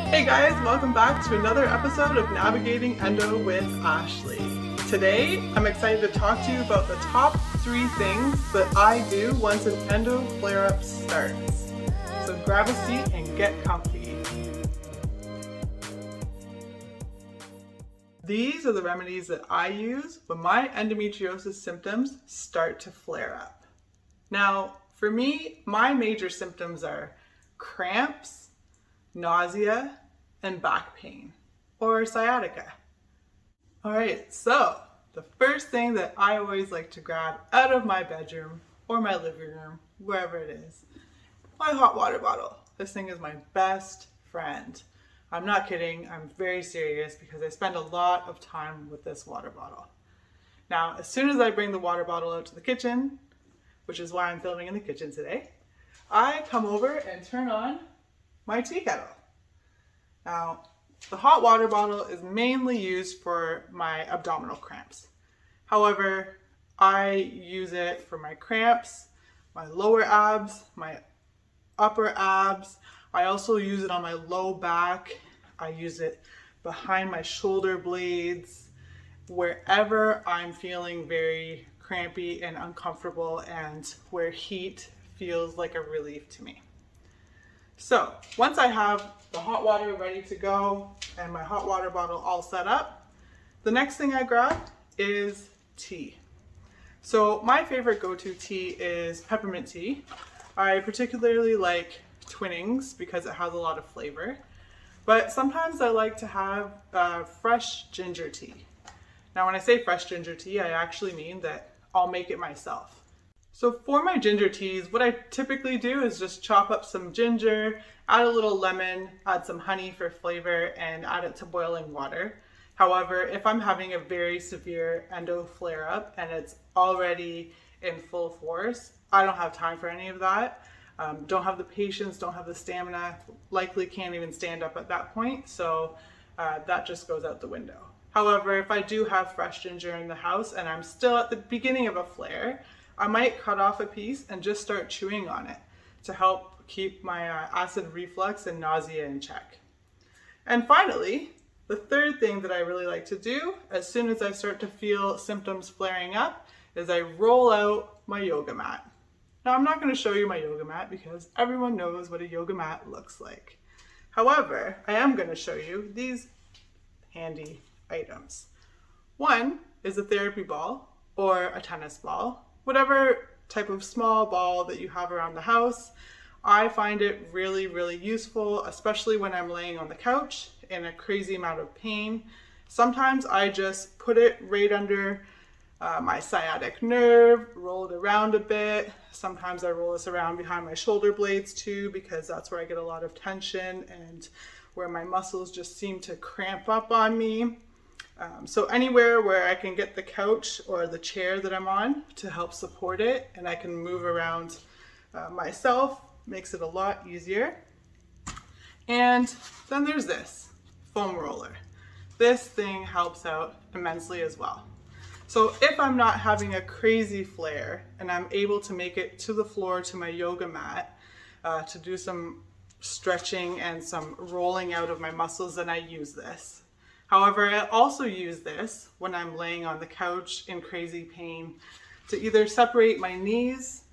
Hey guys, welcome back to another episode of Navigating Endo with Ashley. Today, I'm excited to talk to you about the top 3 things that I do once an endo flare-up starts. So grab a seat and get comfy. These are the remedies that I use when my endometriosis symptoms start to flare up. Now, for me, my major symptoms are cramps, nausea, and back pain, or sciatica. Alright, so the first thing that I always like to grab out of my bedroom or my living room, wherever it is, my hot water bottle. This thing is my best friend. I'm not kidding, I'm very serious because I spend a lot of time with this water bottle. Now, as soon as I bring the water bottle out to the kitchen, which is why I'm filming in the kitchen today, I come over and turn on my tea kettle. Now, the hot water bottle is mainly used for my abdominal cramps. However, I use it for my cramps, my lower abs, my upper abs. I also use it on my low back. I use it behind my shoulder blades, wherever I'm feeling very crampy and uncomfortable and where heat feels like a relief to me. So once I have the hot water ready to go and my hot water bottle all set up, the next thing I grab is tea. So my favorite go-to tea is peppermint tea. I particularly like Twinings because it has a lot of flavor, but sometimes I like to have fresh ginger tea. Now when I say fresh ginger tea, I actually mean that I'll make it myself. So for my ginger teas, what I typically do is just chop up some ginger, add a little lemon, add some honey for flavor, and add it to boiling water. However, if I'm having a very severe endo flare-up and it's already in full force, I don't have time for any of that. Don't have the patience, don't have the stamina, likely can't even stand up at that point, so that just goes out the window. However, if I do have fresh ginger in the house and I'm still at the beginning of a flare, I might cut off a piece and just start chewing on it to help keep my acid reflux and nausea in check. And finally, the third thing that I really like to do as soon as I start to feel symptoms flaring up is I roll out my yoga mat. Now I'm not going to show you my yoga mat because everyone knows what a yoga mat looks like. However, I am going to show you these handy items. One is a therapy ball or a tennis ball. Whatever type of small ball that you have around the house, I find it really, really useful, especially when I'm laying on the couch in a crazy amount of pain. Sometimes I just put it right under my sciatic nerve, roll it around a bit. Sometimes I roll this around behind my shoulder blades too, because that's where I get a lot of tension and where my muscles just seem to cramp up on me. So anywhere where I can get the couch or the chair that I'm on to help support it and I can move around myself makes it a lot easier. And then there's this foam roller. This thing helps out immensely as well. So if I'm not having a crazy flare and I'm able to make it to the floor to my yoga mat to do some stretching and some rolling out of my muscles, then I use this. However, I also use this when I'm laying on the couch in crazy pain to either separate my knees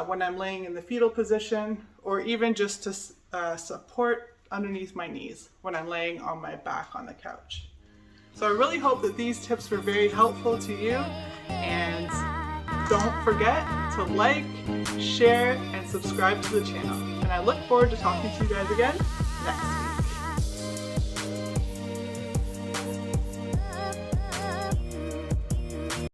when I'm laying in the fetal position, or even just to support underneath my knees when I'm laying on my back on the couch. So I really hope that these tips were very helpful to you, and don't forget to like, share, and subscribe to the channel. And I look forward to talking to you guys again next time.